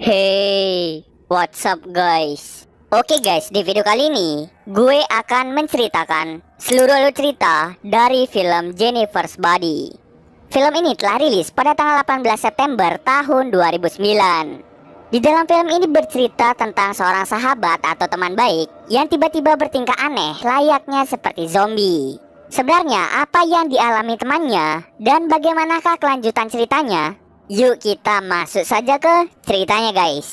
Hey, what's up guys? Oke guys, di video kali ini gue akan menceritakan seluruh alur cerita dari film Jennifer's Body. Film ini telah rilis pada tanggal 18 September tahun 2009. Di dalam film ini bercerita tentang seorang sahabat atau teman baik yang tiba-tiba bertingkah aneh layaknya seperti zombie. Sebenarnya apa yang dialami temannya dan bagaimanakah kelanjutan ceritanya? Yuk kita masuk saja ke ceritanya guys.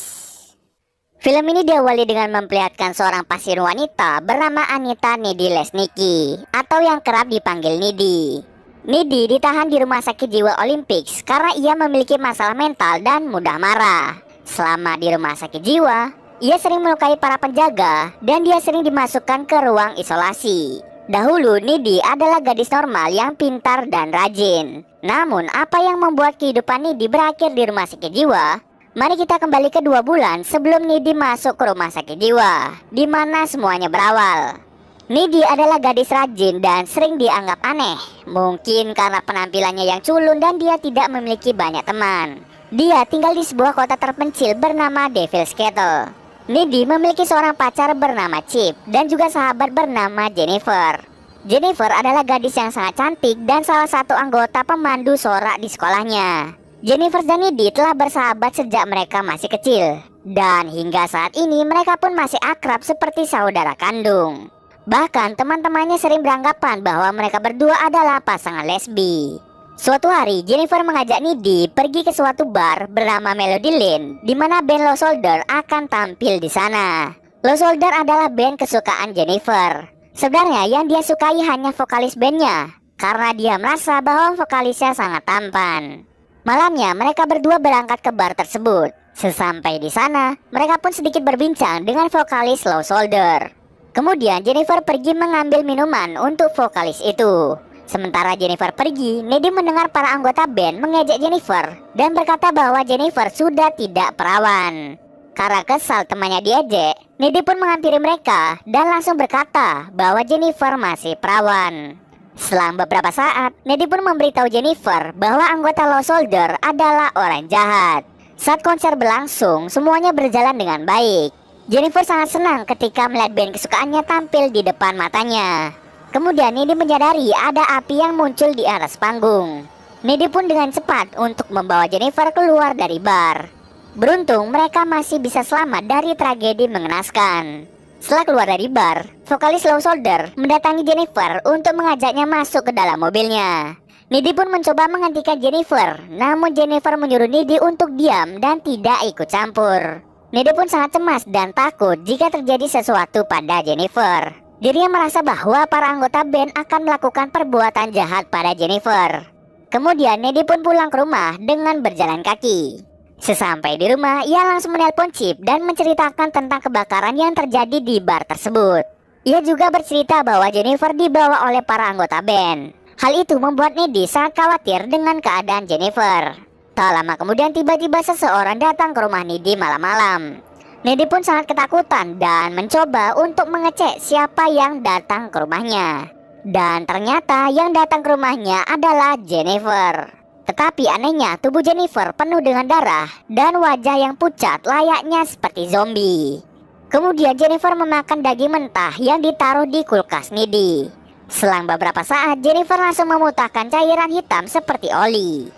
Film ini diawali dengan memperlihatkan seorang pasien wanita bernama Anita Nidi Lesniki atau yang kerap dipanggil Nidi. Nidi ditahan di rumah sakit jiwa Olympics karena ia memiliki masalah mental dan mudah marah. Selama di rumah sakit jiwa, ia sering melukai para penjaga dan dia sering dimasukkan ke ruang isolasi. Dahulu Nidi adalah gadis normal yang pintar dan rajin. Namun apa yang membuat kehidupan Nidi berakhir di rumah sakit jiwa? Mari kita kembali ke 2 bulan sebelum Nidi masuk ke rumah sakit jiwa, di mana semuanya berawal. Nidi adalah gadis rajin dan sering dianggap aneh. Mungkin karena penampilannya yang culun dan dia tidak memiliki banyak teman. Dia tinggal di sebuah kota terpencil bernama Devil's Kettle. Nidi memiliki seorang pacar bernama Chip dan juga sahabat bernama Jennifer. Jennifer adalah gadis yang sangat cantik dan salah satu anggota pemandu sorak di sekolahnya. Jennifer dan Nidi telah bersahabat sejak mereka masih kecil. Dan hingga saat ini mereka pun masih akrab seperti saudara kandung. Bahkan teman-temannya sering beranggapan bahwa mereka berdua adalah pasangan lesbi. Suatu hari Jennifer mengajak Nidi pergi ke suatu bar bernama Melody Lane, di mana band Low Soldier akan tampil di sana. Low Soldier adalah band kesukaan Jennifer. Sebenarnya yang dia sukai hanya vokalis bandnya, karena dia merasa bahwa vokalisnya sangat tampan. Malamnya mereka berdua berangkat ke bar tersebut. Sesampai di sana, mereka pun sedikit berbincang dengan vokalis Low Soldier. Kemudian Jennifer pergi mengambil minuman untuk vokalis itu. Sementara Jennifer pergi, Nidi mendengar para anggota band mengejek Jennifer dan berkata bahwa Jennifer sudah tidak perawan. Karena kesal temannya diejek, Nidi pun menghampiri mereka dan langsung berkata bahwa Jennifer masih perawan. Selang beberapa saat, Nidi pun memberitahu Jennifer bahwa anggota Low Soldier adalah orang jahat. Saat konser berlangsung, semuanya berjalan dengan baik. Jennifer sangat senang ketika melihat band kesukaannya tampil di depan matanya. Kemudian Nidi menyadari ada api yang muncul di atas panggung. Nidi pun dengan cepat untuk membawa Jennifer keluar dari bar. Beruntung mereka masih bisa selamat dari tragedi mengenaskan. Setelah keluar dari bar, vokalis Low Soldier mendatangi Jennifer untuk mengajaknya masuk ke dalam mobilnya. Nidi pun mencoba menghentikan Jennifer, namun Jennifer menyuruh Nidi untuk diam dan tidak ikut campur. Nidi pun sangat cemas dan takut jika terjadi sesuatu pada Jennifer. Dirinya merasa bahwa para anggota band akan melakukan perbuatan jahat pada Jennifer. Kemudian Nidi pun pulang ke rumah dengan berjalan kaki. Sesampai di rumah, ia langsung menelpon Chip dan menceritakan tentang kebakaran yang terjadi di bar tersebut. Ia juga bercerita bahwa Jennifer dibawa oleh para anggota band. Hal itu membuat Nidi sangat khawatir dengan keadaan Jennifer. Tak lama kemudian tiba-tiba seseorang datang ke rumah Nidi malam-malam. Nidi pun sangat ketakutan dan mencoba untuk mengecek siapa yang datang ke rumahnya. Dan ternyata yang datang ke rumahnya adalah Jennifer. Tetapi anehnya tubuh Jennifer penuh dengan darah dan wajah yang pucat layaknya seperti zombie. Kemudian Jennifer memakan daging mentah yang ditaruh di kulkas Nidi. Selang beberapa saat Jennifer langsung memuntahkan cairan hitam seperti oli.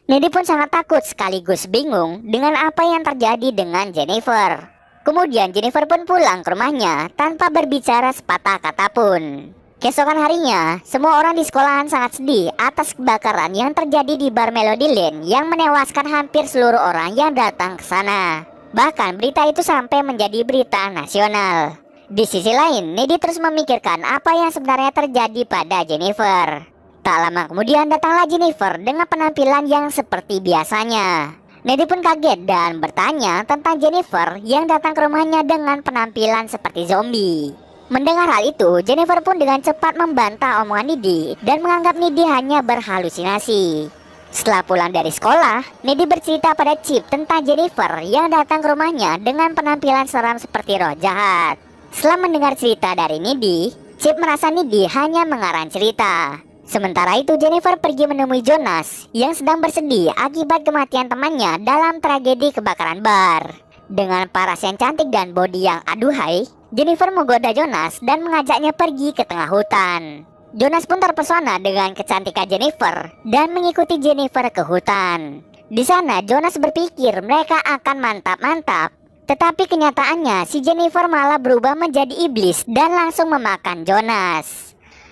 Nidi pun sangat takut sekaligus bingung dengan apa yang terjadi dengan Jennifer. Kemudian Jennifer pun pulang ke rumahnya tanpa berbicara sepatah kata pun. Keesokan harinya, semua orang di sekolahan sangat sedih atas kebakaran yang terjadi di bar Melody Lane yang menewaskan hampir seluruh orang yang datang ke sana. Bahkan berita itu sampai menjadi berita nasional. Di sisi lain, Nidi terus memikirkan apa yang sebenarnya terjadi pada Jennifer. Tak lama kemudian datanglah Jennifer dengan penampilan yang seperti biasanya. Nidi pun kaget dan bertanya tentang Jennifer yang datang ke rumahnya dengan penampilan seperti zombie. Mendengar hal itu, Jennifer pun dengan cepat membantah omongan Nidi dan menganggap Nidi hanya berhalusinasi. Setelah pulang dari sekolah, Nidi bercerita pada Chip tentang Jennifer yang datang ke rumahnya dengan penampilan seram seperti roh jahat. Setelah mendengar cerita dari Nidi, Chip merasa Nidi hanya mengarang cerita. Sementara itu Jennifer pergi menemui Jonas yang sedang bersedih akibat kematian temannya dalam tragedi kebakaran bar. Dengan paras yang cantik dan bodi yang aduhai, Jennifer menggoda Jonas dan mengajaknya pergi ke tengah hutan. Jonas pun terpesona dengan kecantikan Jennifer dan mengikuti Jennifer ke hutan. Di sana Jonas berpikir mereka akan mantap-mantap, tetapi kenyataannya si Jennifer malah berubah menjadi iblis dan langsung memakan Jonas.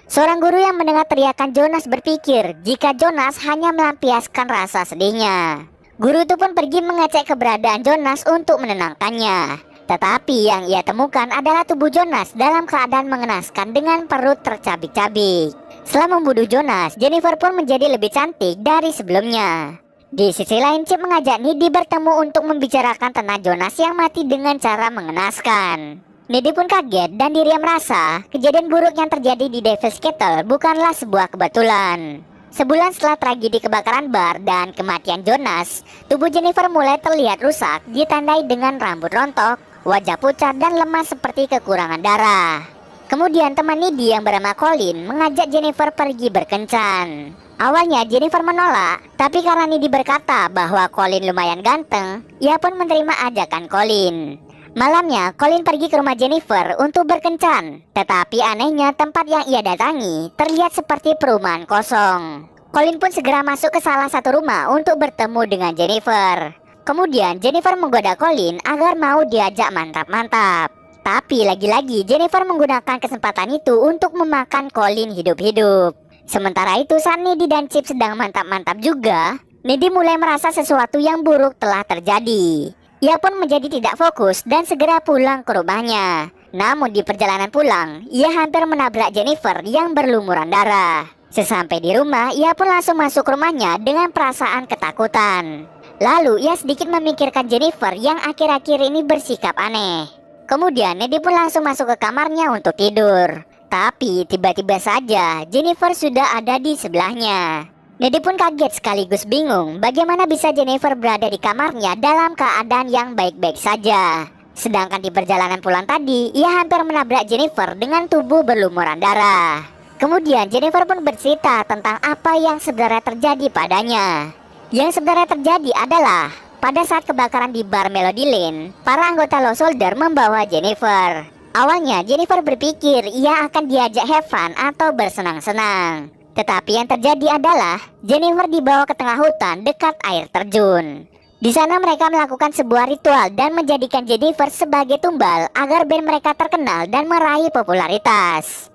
Seorang guru yang mendengar teriakan Jonas berpikir jika Jonas hanya melampiaskan rasa sedihnya. Guru itu pun pergi mengecek keberadaan Jonas untuk menenangkannya. Tetapi yang ia temukan adalah tubuh Jonas dalam keadaan mengenaskan dengan perut tercabik-cabik. Setelah membunuh Jonas, Jennifer pun menjadi lebih cantik dari sebelumnya. Di sisi lain, Chip mengajak Needy bertemu untuk membicarakan tentang Jonas yang mati dengan cara mengenaskan. Needy pun kaget dan dia merasa kejadian buruk yang terjadi di Devil's Kettle bukanlah sebuah kebetulan. Sebulan setelah tragedi kebakaran bar dan kematian Jonas, tubuh Jennifer mulai terlihat rusak, ditandai dengan rambut rontok, wajah pucat dan lemah seperti kekurangan darah. Kemudian teman Needy yang bernama Colin mengajak Jennifer pergi berkencan. Awalnya Jennifer menolak, tapi karena Needy berkata bahwa Colin lumayan ganteng, ia pun menerima ajakan Colin. Malamnya, Colin pergi ke rumah Jennifer untuk berkencan. Tetapi anehnya tempat yang ia datangi terlihat seperti perumahan kosong. Colin pun segera masuk ke salah satu rumah untuk bertemu dengan Jennifer. Kemudian Jennifer menggoda Colin agar mau diajak mantap-mantap. Tapi lagi-lagi Jennifer menggunakan kesempatan itu untuk memakan Colin hidup-hidup. Sementara itu saat Needy dan Chip sedang mantap-mantap juga, Needy mulai merasa sesuatu yang buruk telah terjadi. Ia pun menjadi tidak fokus dan segera pulang ke rumahnya. Namun di perjalanan pulang, ia hampir menabrak Jennifer yang berlumuran darah. Sesampai di rumah, ia pun langsung masuk rumahnya dengan perasaan ketakutan. Lalu ia sedikit memikirkan Jennifer yang akhir-akhir ini bersikap aneh. Kemudian Needy pun langsung masuk ke kamarnya untuk tidur. Tapi tiba-tiba saja Jennifer sudah ada di sebelahnya. Needy pun kaget sekaligus bingung bagaimana bisa Jennifer berada di kamarnya dalam keadaan yang baik-baik saja. Sedangkan di perjalanan pulang tadi, ia hampir menabrak Jennifer dengan tubuh berlumuran darah. Kemudian Jennifer pun bercerita tentang apa yang sebenarnya terjadi padanya. Yang sebenarnya terjadi adalah pada saat kebakaran di bar Melody Lane, para anggota Lost Soldier membawa Jennifer. Awalnya Jennifer berpikir ia akan diajak have fun atau bersenang-senang. Tetapi yang terjadi adalah Jennifer dibawa ke tengah hutan dekat air terjun. Di sana mereka melakukan sebuah ritual dan menjadikan Jennifer sebagai tumbal agar band mereka terkenal dan meraih popularitas.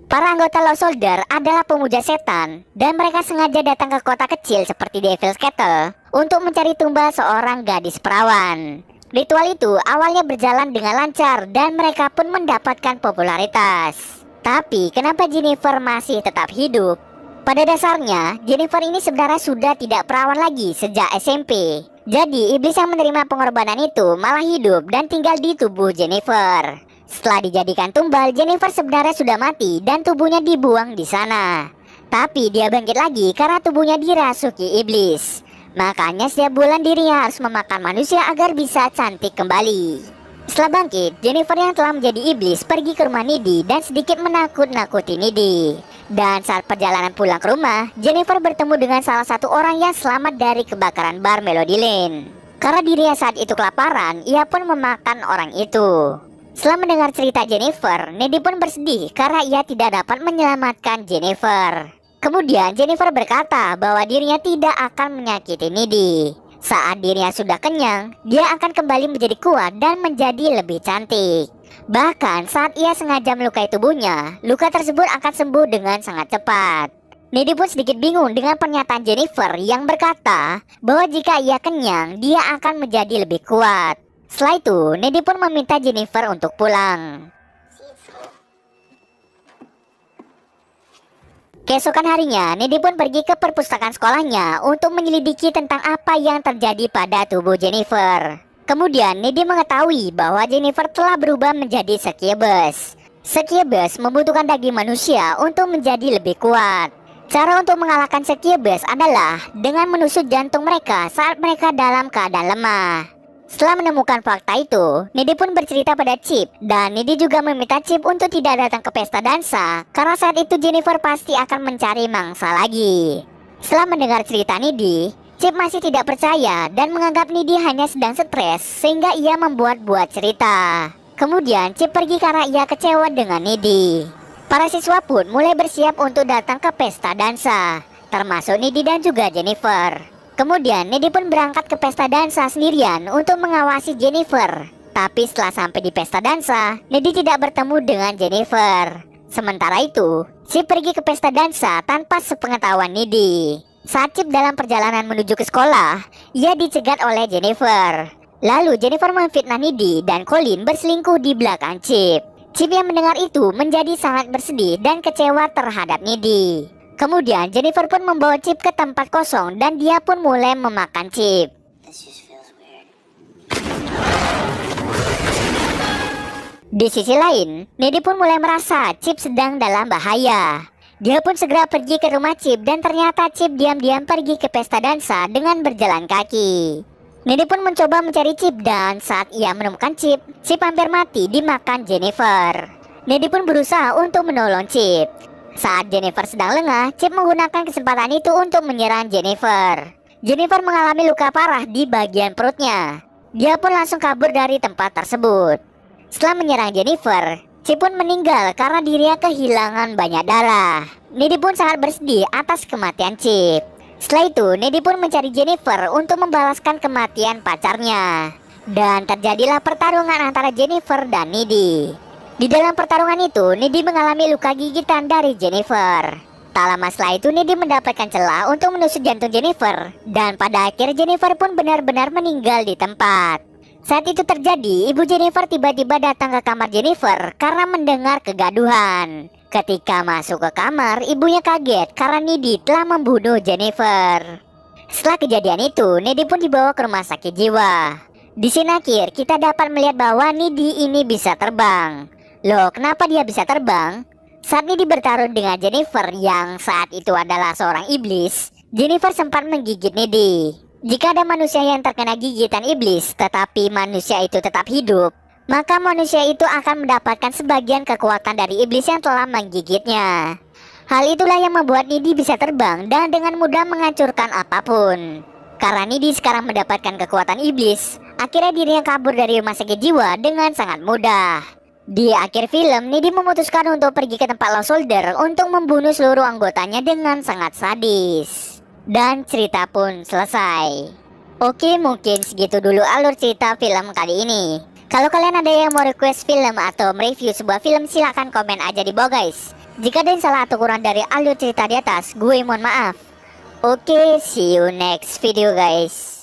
Para anggota Lost Soldier adalah pemuja setan dan mereka sengaja datang ke kota kecil seperti Devil's Kettle untuk mencari tumbal seorang gadis perawan. Ritual itu awalnya berjalan dengan lancar dan mereka pun mendapatkan popularitas. Tapi kenapa Jennifer masih tetap hidup? Pada dasarnya, Jennifer ini sebenarnya sudah tidak perawan lagi sejak SMP. Jadi iblis yang menerima pengorbanan itu malah hidup dan tinggal di tubuh Jennifer. Setelah dijadikan tumbal, Jennifer sebenarnya sudah mati dan tubuhnya dibuang di sana. Tapi dia bangkit lagi karena tubuhnya dirasuki iblis. Makanya setiap bulan dirinya harus memakan manusia agar bisa cantik kembali. Setelah bangkit, Jennifer yang telah menjadi iblis pergi ke rumah Needy dan sedikit menakut-nakuti Needy. Dan saat perjalanan pulang ke rumah, Jennifer bertemu dengan salah satu orang yang selamat dari kebakaran bar Melody Lane. Karena dirinya saat itu kelaparan, ia pun memakan orang itu. Setelah mendengar cerita Jennifer, Needy pun bersedih karena ia tidak dapat menyelamatkan Jennifer. Kemudian Jennifer berkata bahwa dirinya tidak akan menyakiti Needy. Saat dirinya sudah kenyang, dia akan kembali menjadi kuat dan menjadi lebih cantik. Bahkan saat ia sengaja melukai tubuhnya, luka tersebut akan sembuh dengan sangat cepat. Needy pun sedikit bingung dengan pernyataan Jennifer yang berkata bahwa jika ia kenyang, dia akan menjadi lebih kuat. Setelah itu, Needy pun meminta Jennifer untuk pulang. Keesokan harinya, Needy pun pergi ke perpustakaan sekolahnya untuk menyelidiki tentang apa yang terjadi pada tubuh Jennifer. Kemudian, Needy mengetahui bahwa Jennifer telah berubah menjadi Succubus. Succubus membutuhkan daging manusia untuk menjadi lebih kuat. Cara untuk mengalahkan Succubus adalah dengan menusuk jantung mereka saat mereka dalam keadaan lemah. Setelah menemukan fakta itu, Nidi pun bercerita pada Chip, dan Nidi juga meminta Chip untuk tidak datang ke pesta dansa, karena saat itu Jennifer pasti akan mencari mangsa lagi. Setelah mendengar cerita Nidi, Chip masih tidak percaya dan menganggap Nidi hanya sedang stres, sehingga ia membuat-buat cerita. Kemudian Chip pergi karena ia kecewa dengan Nidi. Para siswa pun mulai bersiap untuk datang ke pesta dansa, termasuk Nidi dan juga Jennifer. Kemudian Nidi pun berangkat ke pesta dansa sendirian untuk mengawasi Jennifer. Tapi setelah sampai di pesta dansa, Nidi tidak bertemu dengan Jennifer. Sementara itu, Chip pergi ke pesta dansa tanpa sepengetahuan Nidi. Saat Chip dalam perjalanan menuju ke sekolah, ia dicegat oleh Jennifer. Lalu Jennifer memfitnah Nidi dan Colin berselingkuh di belakang Chip. Chip yang mendengar itu menjadi sangat bersedih dan kecewa terhadap Nidi. Kemudian Jennifer pun membawa Chip ke tempat kosong dan dia pun mulai memakan Chip. Di sisi lain, Nidi pun mulai merasa Chip sedang dalam bahaya. Dia pun segera pergi ke rumah Chip dan ternyata Chip diam-diam pergi ke pesta dansa dengan berjalan kaki. Nidi pun mencoba mencari Chip dan saat ia menemukan Chip, Chip hampir mati dimakan Jennifer. Nidi pun berusaha untuk menolong Chip. Saat Jennifer sedang lengah, Chip menggunakan kesempatan itu untuk menyerang Jennifer. Jennifer mengalami luka parah di bagian perutnya. Dia pun langsung kabur dari tempat tersebut. Setelah menyerang Jennifer, Chip pun meninggal karena dirinya kehilangan banyak darah. Nidi pun sangat bersedih atas kematian Chip. Setelah itu, Nidi pun mencari Jennifer untuk membalaskan kematian pacarnya. Dan terjadilah pertarungan antara Jennifer dan Nidi. Di dalam pertarungan itu, Nidi mengalami luka gigitan dari Jennifer. Tak lama setelah itu, Nidi mendapatkan celah untuk menusuk jantung Jennifer. Dan pada akhir Jennifer pun benar-benar meninggal di tempat. Saat itu terjadi, ibu Jennifer tiba-tiba datang ke kamar Jennifer karena mendengar kegaduhan. Ketika masuk ke kamar, ibunya kaget karena Nidi telah membunuh Jennifer. Setelah kejadian itu, Nidi pun dibawa ke rumah sakit jiwa. Di sini akhir kita dapat melihat bahwa Nidi ini bisa terbang. Loh, kenapa dia bisa terbang? Saat Nidi bertarung dengan Jennifer yang saat itu adalah seorang iblis, Jennifer sempat menggigit Nidi. Jika ada manusia yang terkena gigitan iblis, tetapi manusia itu tetap hidup, maka manusia itu akan mendapatkan sebagian kekuatan dari iblis yang telah menggigitnya. Hal itulah yang membuat Nidi bisa terbang dan dengan mudah menghancurkan apapun. Karena Nidi sekarang mendapatkan kekuatan iblis, akhirnya dirinya kabur dari rumah sakit jiwa dengan sangat mudah. Di akhir film, Nidi memutuskan untuk pergi ke tempat Lost Soldier untuk membunuh seluruh anggotanya dengan sangat sadis. Dan cerita pun selesai. Oke, mungkin segitu dulu alur cerita film kali ini. Kalau kalian ada yang mau request film atau mereview sebuah film, silahkan komen aja di bawah guys. Jika ada yang salah atau kurang dari alur cerita di atas, gue mohon maaf. Oke, see you next video guys.